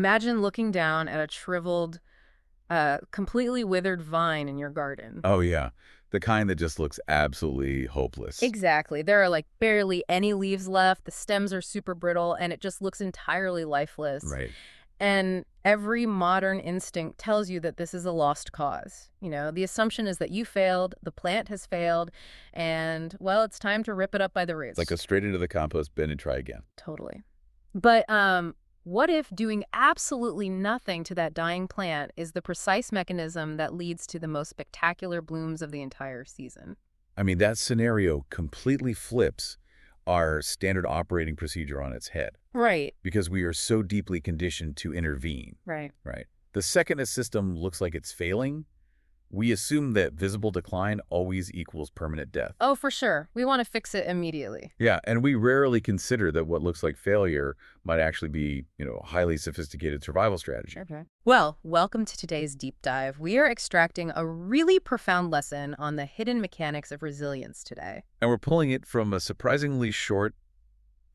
Imagine looking down at a shriveled, completely withered vine in your garden. Oh, yeah. The kind that just looks absolutely hopeless. Exactly. There are like barely any leaves left. The stems are super brittle, and it just looks entirely lifeless. Right. And every modern instinct tells you that this is a lost cause. The assumption is that you failed, the plant has failed, and, well, it's time to rip it up by the It's like roots. go straight into the compost bin and try again. Totally. But what if doing absolutely nothing to that dying plant is the precise mechanism that leads to the most spectacular blooms of the entire season? I mean, that scenario completely flips our standard operating procedure on its head Right. because we are so deeply conditioned to intervene, Right. right? The second a system looks like it's failing, we assume that visible decline always equals permanent death. Oh, for sure. We want to fix it immediately. Yeah, and we rarely consider that what looks like failure might actually be, a highly sophisticated survival strategy. Okay. Well, welcome to today's deep dive. We are extracting a really profound lesson on the hidden mechanics of resilience today. And we're pulling it from a surprisingly short,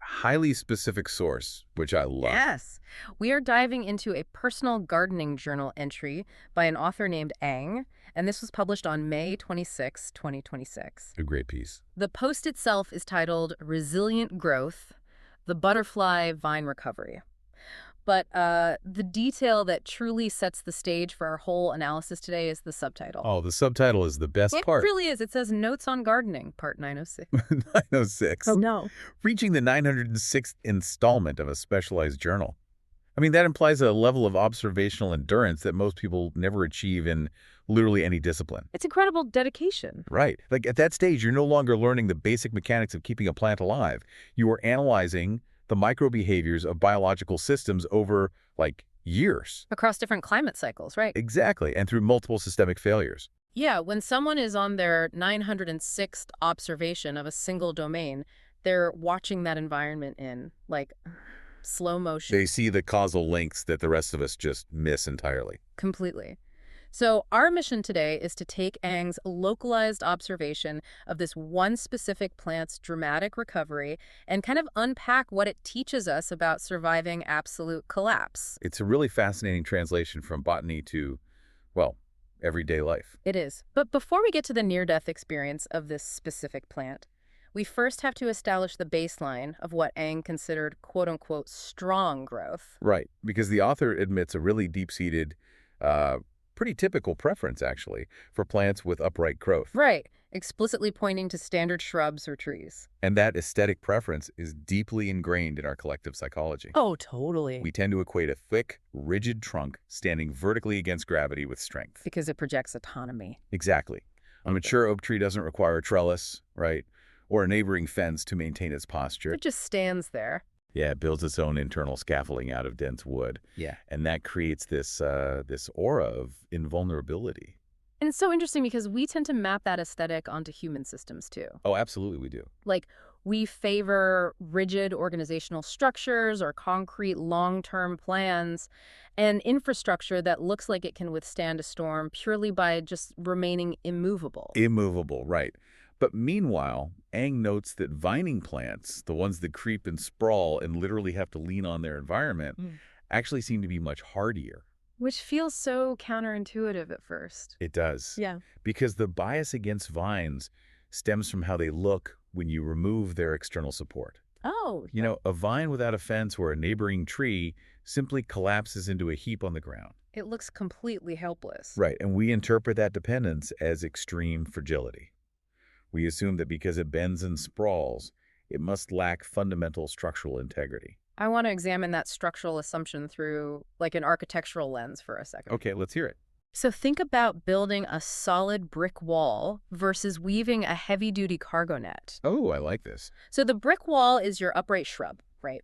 highly specific source, which I love. Yes. We are diving into a personal gardening journal entry by an author named Ang, and this was published on May 26, 2026. A great piece. The post itself is titled Resilient Growth, the Butterfly Vine Recovery. But the detail that truly sets the stage for our whole analysis today is the subtitle. Oh, the subtitle is the best It part. really is. It says Notes on Gardening, part 906. 906. Oh, no. Reaching the 906th installment of a specialized journal. I mean, that implies a level of observational endurance that most people never achieve in literally any discipline. It's incredible dedication. Right. Like at that stage, you're no longer learning the basic mechanics of keeping a plant alive. You are analyzing the microbehaviors of biological systems over, years. Across different climate cycles, right? Exactly. And through multiple systemic failures. Yeah, when someone is on their 906th observation of a single domain, they're watching that environment in, slow motion. They see the causal links that the rest of us just miss entirely. Completely. So our mission today is to take Ang's localized observation of this one specific plant's dramatic recovery and kind of unpack what it teaches us about surviving absolute collapse. It's a really fascinating translation from botany to, everyday life. It is. But before we get to the near-death experience of this specific plant, we first have to establish the baseline of what Ang considered quote-unquote strong growth. Right, because the author admits a really deep-seated, pretty typical preference, actually, for plants with upright growth. Right, explicitly pointing to standard shrubs or trees. And that aesthetic preference is deeply ingrained in our collective psychology. Oh, totally. We tend to equate a thick, rigid trunk standing vertically against gravity with strength. Because it projects autonomy. Exactly. A mature oak tree doesn't require a trellis, right, or a neighboring fence to maintain its posture. It just stands there. Yeah, it builds its own internal scaffolding out of dense wood. Yeah. And that creates this aura of invulnerability. And it's so interesting because we tend to map that aesthetic onto human systems too. Oh, absolutely we do. We favor rigid organizational structures or concrete long-term plans and infrastructure that looks like it can withstand a storm purely by just remaining immovable. Immovable, right. But meanwhile, Ang notes that vining plants, the ones that creep and sprawl and literally have to lean on their environment, actually seem to be much hardier. Which feels so counterintuitive at first. It does. Yeah. Because the bias against vines stems from how they look when you remove their external support. Oh. A vine without a fence or a neighboring tree simply collapses into a heap on the ground. It looks completely helpless. Right, and we interpret that dependence as extreme fragility. We assume that because it bends and sprawls, it must lack fundamental structural integrity. I want to examine that structural assumption through an architectural lens for a second. Okay, let's hear it. So think about building a solid brick wall versus weaving a heavy-duty cargo net. Oh, I like this. So the brick wall is your upright shrub, right?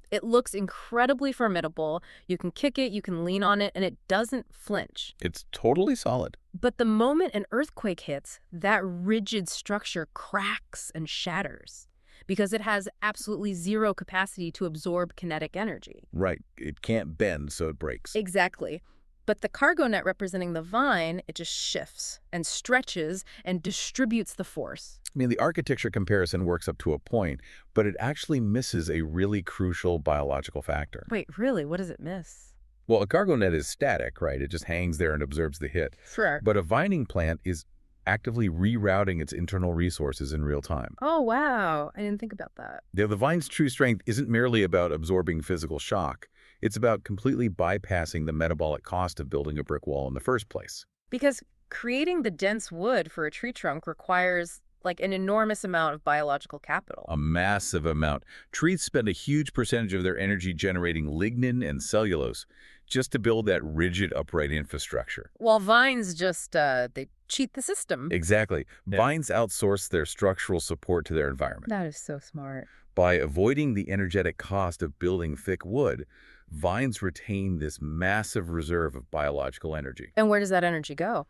It looks incredibly formidable. You can kick it, you can lean on it, and it doesn't flinch. It's totally solid. But the moment an earthquake hits, that rigid structure cracks and shatters because it has absolutely zero capacity to absorb kinetic energy. Right. It can't bend, so it breaks. Exactly. But the cargo net representing the vine, it just shifts and stretches and distributes the force. I mean, the architecture comparison works up to a point, but it actually misses a really crucial biological factor. Wait, really? What does it miss? Well, a cargo net is static, right? It just hangs there and absorbs the hit. Sure. But a vining plant is actively rerouting its internal resources in real time. Oh, wow. I didn't think about that. The vine's true strength isn't merely about absorbing physical shock. It's about completely bypassing the metabolic cost of building a brick wall in the first place. Because creating the dense wood for a tree trunk requires like an enormous amount of biological capital. A massive amount. Trees spend a huge percentage of their energy generating lignin and cellulose just to build that rigid, upright infrastructure. While vines just, they cheat the system. Exactly. Yeah. Vines outsource their structural support to their environment. That is so smart. By avoiding the energetic cost of building thick wood, vines retain this massive reserve of biological energy. And where does that energy go?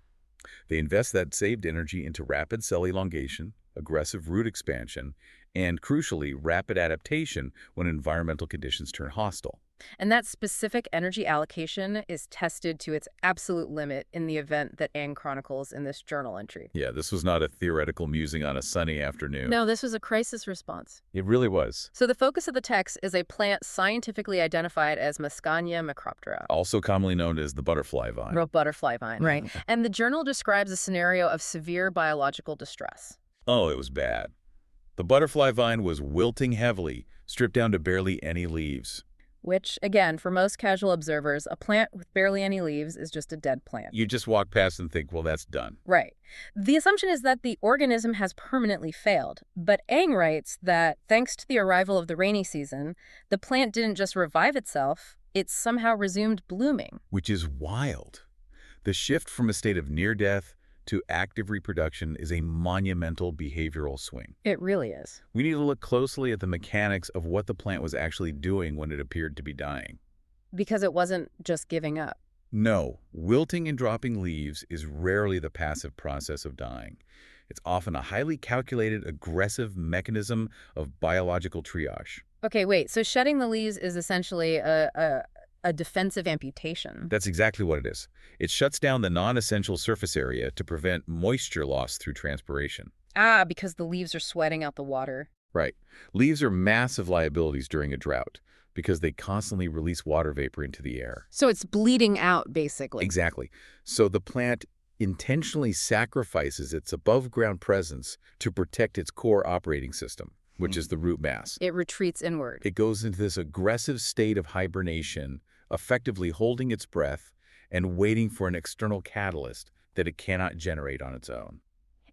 They invest that saved energy into rapid cell elongation, aggressive root expansion, and crucially, rapid adaptation when environmental conditions turn hostile. And that specific energy allocation is tested to its absolute limit in the event that Aang chronicles in this journal entry. Yeah, this was not a theoretical musing on a sunny afternoon. No, this was a crisis response. It really was. So the focus of the text is a plant scientifically identified as Muscania macroptera. Also commonly known as the butterfly vine. Real butterfly vine. Right. And the journal describes a scenario of severe biological distress. Oh, it was bad. The butterfly vine was wilting heavily, stripped down to barely any leaves. Which, again, for most casual observers, a plant with barely any leaves is just a dead plant. You just walk past and think, well, that's done. Right. The assumption is that the organism has permanently failed. But Aang writes that thanks to the arrival of the rainy season, the plant didn't just revive itself, it somehow resumed blooming. Which is wild. The shift from a state of near death to active reproduction is a monumental behavioral swing. It really is. We need to look closely at the mechanics of what the plant was actually doing when it appeared to be dying. Because it wasn't just giving up. No, wilting and dropping leaves is rarely the passive process of dying. It's often a highly calculated, aggressive mechanism of biological triage. Okay, wait. So shedding the leaves is essentially a defensive amputation. That's exactly what it is. It shuts down the non-essential surface area to prevent moisture loss through transpiration. Ah, because the leaves are sweating out the water. Right. Leaves are massive liabilities during a drought because they constantly release water vapor into the air. So it's bleeding out, basically. Exactly. So the plant intentionally sacrifices its above-ground presence to protect its core operating system, which is the root mass. It retreats inward. It goes into this aggressive state of hibernation, effectively holding its breath and waiting for an external catalyst that it cannot generate on its own.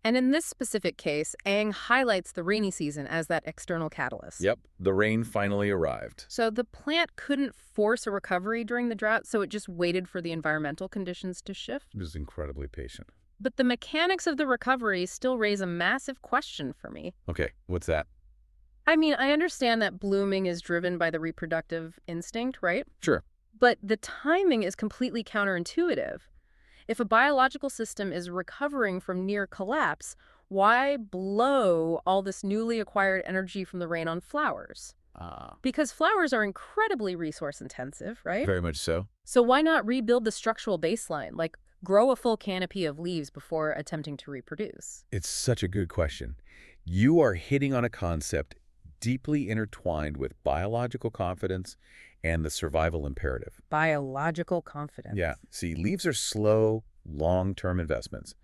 And in this specific case, Aang highlights the rainy season as that external catalyst. Yep, the rain finally arrived. So the plant couldn't force a recovery during the drought, so it just waited for the environmental conditions to shift. It was incredibly patient. But the mechanics of the recovery still raise a massive question for me. Okay, what's that? I mean, I understand that blooming is driven by the reproductive instinct, right? Sure. But the timing is completely counterintuitive. If a biological system is recovering from near collapse, why blow all this newly acquired energy from the rain on flowers? Because flowers are incredibly resource intensive, right? Very much so. So why not rebuild the structural baseline, like grow a full canopy of leaves before attempting to reproduce? It's such a good question. You are hitting on a concept deeply intertwined with biological confidence and the survival imperative. Biological confidence. Yeah. See, leaves are slow, long-term investments.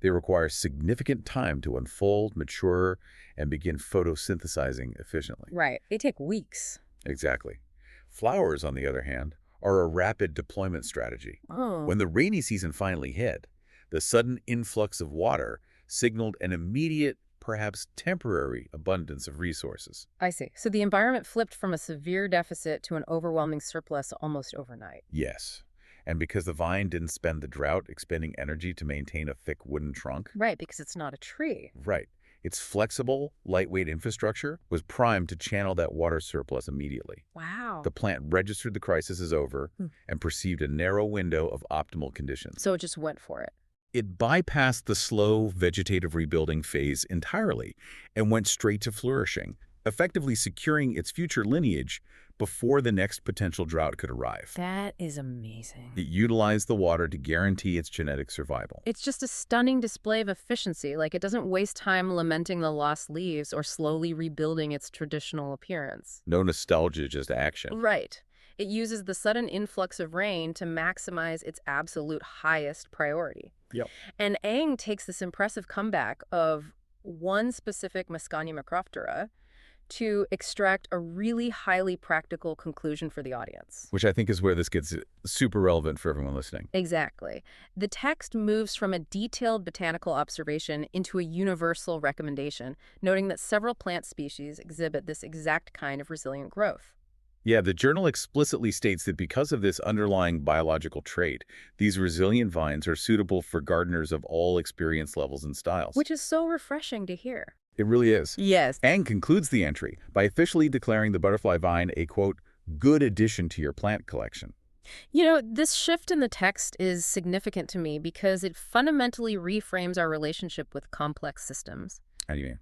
They require significant time to unfold, mature, and begin photosynthesizing efficiently. Right. They take weeks. Exactly. Flowers, on the other hand, are a rapid deployment strategy. Oh. When the rainy season finally hit, the sudden influx of water signaled an immediate, perhaps temporary, abundance of resources. I see. So the environment flipped from a severe deficit to an overwhelming surplus almost overnight. Yes. And because the vine didn't spend the drought expending energy to maintain a thick wooden trunk. Right, because it's not a tree. Right. Its flexible, lightweight infrastructure was primed to channel that water surplus immediately. Wow. The plant registered the crisis as over and perceived a narrow window of optimal conditions. So it just went for it. It bypassed the slow vegetative rebuilding phase entirely and went straight to flourishing, effectively securing its future lineage before the next potential drought could arrive. That is amazing. It utilized the water to guarantee its genetic survival. It's just a stunning display of efficiency. Like, it doesn't waste time lamenting the lost leaves or slowly rebuilding its traditional appearance. No nostalgia, just action. Right. It uses the sudden influx of rain to maximize its absolute highest priority. Yep. And Aang takes this impressive comeback of one specific Mascania macroptera to extract a really highly practical conclusion for the audience. Which I think is where this gets super relevant for everyone listening. Exactly. The text moves from a detailed botanical observation into a universal recommendation, noting that several plant species exhibit this exact kind of resilient growth. Yeah, the journal explicitly states that because of this underlying biological trait, these resilient vines are suitable for gardeners of all experience levels and styles. Which is so refreshing to hear. It really is. Yes. Ang concludes the entry by officially declaring the butterfly vine a, quote, good addition to your plant collection. You know, this shift in the text is significant to me because it fundamentally reframes our relationship with complex systems. How do you mean?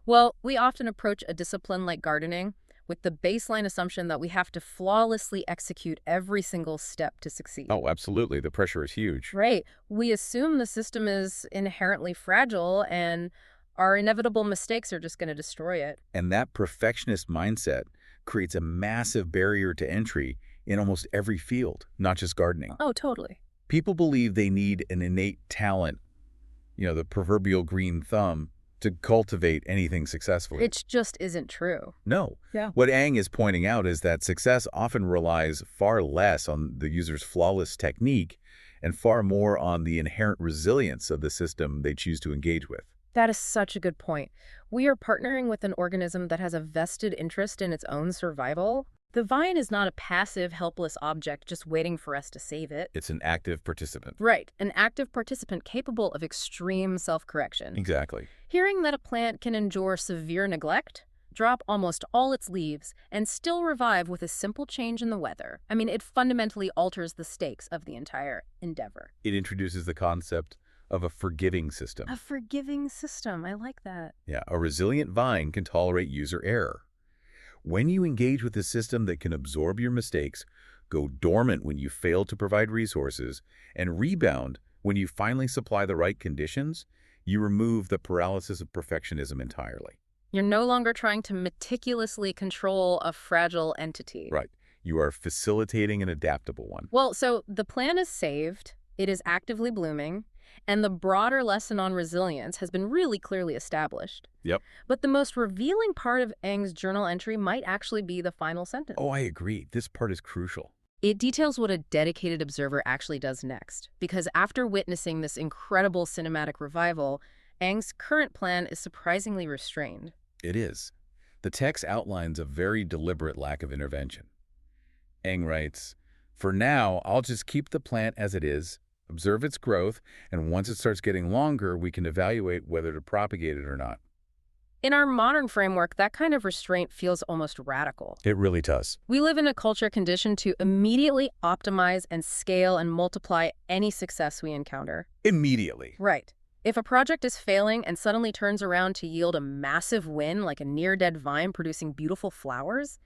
Well, we often approach a discipline like gardening with the baseline assumption that we have to flawlessly execute every single step to succeed. Oh, absolutely. The pressure is huge. Right. We assume the system is inherently fragile and our inevitable mistakes are just going to destroy it. And that perfectionist mindset creates a massive barrier to entry in almost every field, not just gardening. Oh, totally. People believe they need an innate talent, the proverbial green thumb, to cultivate anything successfully. It just isn't true. No. Yeah. What Ang is pointing out is that success often relies far less on the user's flawless technique and far more on the inherent resilience of the system they choose to engage with. That is such a good point. We are partnering with an organism that has a vested interest in its own survival. The vine is not a passive, helpless object just waiting for us to save it. It's an active participant. Right, an active participant capable of extreme self-correction. Exactly. Hearing that a plant can endure severe neglect, drop almost all its leaves, and still revive with a simple change in the weather, I mean, it fundamentally alters the stakes of the entire endeavor. It introduces the concept of a forgiving system. A forgiving system, I like that. Yeah, a resilient vine can tolerate user error. When you engage with a system that can absorb your mistakes, go dormant when you fail to provide resources, and rebound when you finally supply the right conditions, you remove the paralysis of perfectionism entirely. You're no longer trying to meticulously control a fragile entity. Right. You are facilitating an adaptable one. Well, so the plant is saved, it is actively blooming, and the broader lesson on resilience has been really clearly established. Yep. But the most revealing part of Eng's journal entry might actually be the final sentence. Oh, I agree. This part is crucial. It details what a dedicated observer actually does next, because after witnessing this incredible cinematic revival, Eng's current plan is surprisingly restrained. It is. The text outlines a very deliberate lack of intervention. Eng writes, "For now, I'll just keep the plant as it is, observe its growth, and once it starts getting longer, we can evaluate whether to propagate it or not." In our modern framework, that kind of restraint feels almost radical. It really does. We live in a culture conditioned to immediately optimize and scale and multiply any success we encounter. Immediately. Right. If a project is failing and suddenly turns around to yield a massive win, like a near-dead vine producing beautiful flowers,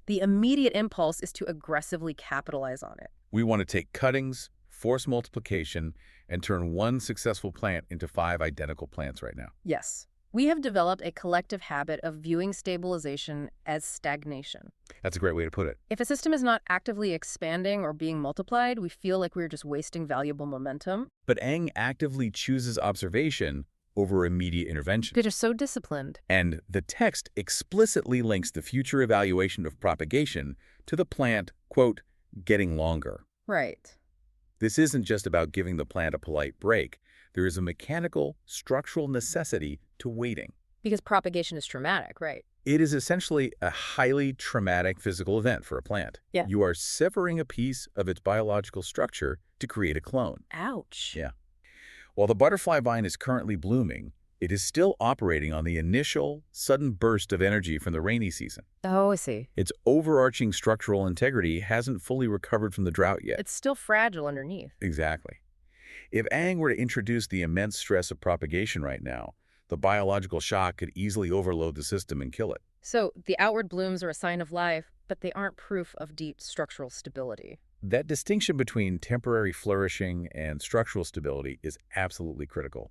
the immediate impulse is to aggressively capitalize on it. We want to take cuttings, force multiplication, and turn one successful plant into 5 identical plants right now. Yes. We have developed a collective habit of viewing stabilization as stagnation. That's a great way to put it. If a system is not actively expanding or being multiplied, we feel like we're just wasting valuable momentum. But Eng actively chooses observation over immediate intervention. They're just so disciplined. And the text explicitly links the future evaluation of propagation to the plant, quote, getting longer. Right. This isn't just about giving the plant a polite break. There is a mechanical, structural necessity to waiting. Because propagation is traumatic, right? It is essentially a highly traumatic physical event for a plant. Yeah. You are severing a piece of its biological structure to create a clone. Ouch. Yeah. While the butterfly vine is currently blooming, it is still operating on the initial, sudden burst of energy from the rainy season. Oh, I see. Its overarching structural integrity hasn't fully recovered from the drought yet. It's still fragile underneath. Exactly. If Ang were to introduce the immense stress of propagation right now, the biological shock could easily overload the system and kill it. So the outward blooms are a sign of life, but they aren't proof of deep structural stability. That distinction between temporary flourishing and structural stability is absolutely critical.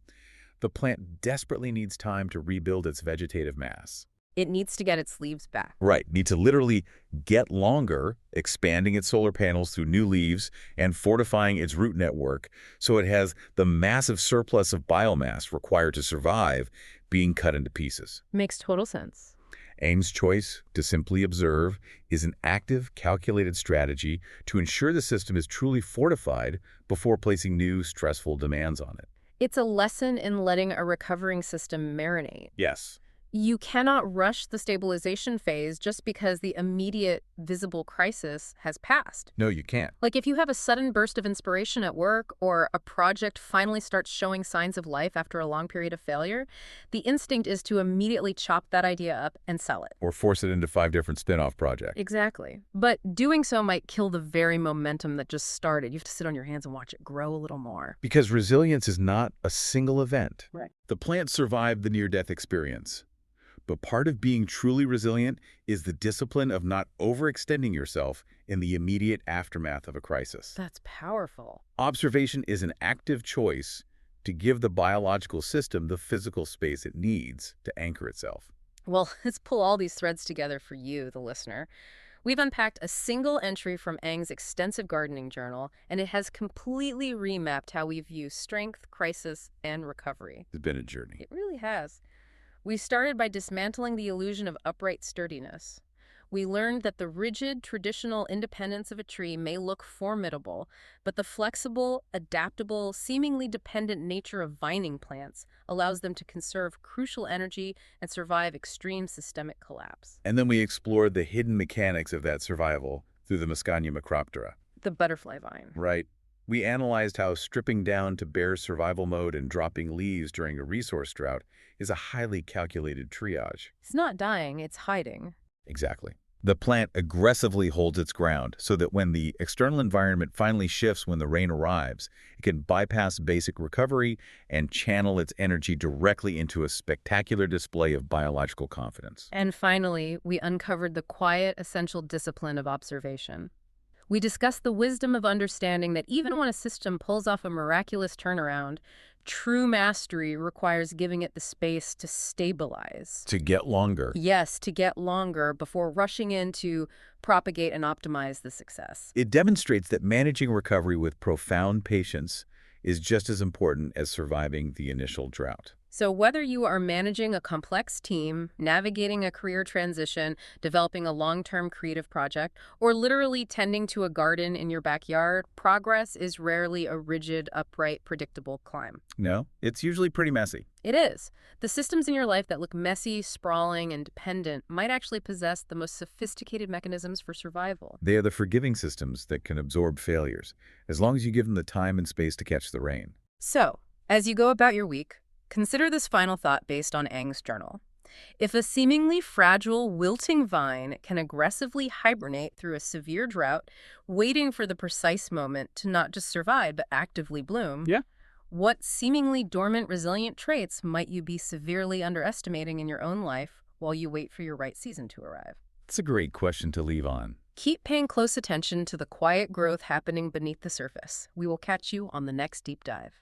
The plant desperately needs time to rebuild its vegetative mass. It needs to get its leaves back. Right, need to literally get longer, expanding its solar panels through new leaves and fortifying its root network so it has the massive surplus of biomass required to survive being cut into pieces. Makes total sense. Aang's choice to simply observe is an active, calculated strategy to ensure the system is truly fortified before placing new, stressful demands on it. It's a lesson in letting a recovering system marinate. Yes. You cannot rush the stabilization phase just because the immediate visible crisis has passed. No, you can't. Like if you have a sudden burst of inspiration at work or a project finally starts showing signs of life after a long period of failure, the instinct is to immediately chop that idea up and sell it. Or force it into 5 different spin-off projects. Exactly. But doing so might kill the very momentum that just started. You have to sit on your hands and watch it grow a little more. Because resilience is not a single event. Right. The plant survived the near-death experience. But part of being truly resilient is the discipline of not overextending yourself in the immediate aftermath of a crisis. That's powerful. Observation is an active choice to give the biological system the physical space it needs to anchor itself. Well, let's pull all these threads together for you, the listener. We've unpacked a single entry from Aang's extensive gardening journal, and it has completely remapped how we view strength, crisis, and recovery. It's been a journey. It really has. We started by dismantling the illusion of upright sturdiness. We learned that the rigid, traditional independence of a tree may look formidable, but the flexible, adaptable, seemingly dependent nature of vining plants allows them to conserve crucial energy and survive extreme systemic collapse. And then we explored the hidden mechanics of that survival through the Muscania macroptera. The butterfly vine. Right. We analyzed how stripping down to bare survival mode and dropping leaves during a resource drought is a highly calculated triage. It's not dying, it's hiding. Exactly. The plant aggressively holds its ground so that when the external environment finally shifts when the rain arrives, it can bypass basic recovery and channel its energy directly into a spectacular display of biological confidence. And finally, we uncovered the quiet, essential discipline of observation. We discussed the wisdom of understanding that even when a system pulls off a miraculous turnaround, true mastery requires giving it the space to stabilize. To get longer. Yes, to get longer before rushing in to propagate and optimize the success. It demonstrates that managing recovery with profound patience is just as important as surviving the initial drought. So whether you are managing a complex team, navigating a career transition, developing a long-term creative project, or literally tending to a garden in your backyard, progress is rarely a rigid, upright, predictable climb. No, it's usually pretty messy. It is. The systems in your life that look messy, sprawling, and dependent might actually possess the most sophisticated mechanisms for survival. They are the forgiving systems that can absorb failures, as long as you give them the time and space to catch the rain. So, as you go about your week, consider this final thought based on Aang's journal. If a seemingly fragile, wilting vine can aggressively hibernate through a severe drought, waiting for the precise moment to not just survive but actively bloom, what seemingly dormant, resilient traits might you be severely underestimating in your own life while you wait for your right season to arrive? It's a great question to leave on. Keep paying close attention to the quiet growth happening beneath the surface. We will catch you on the next deep dive.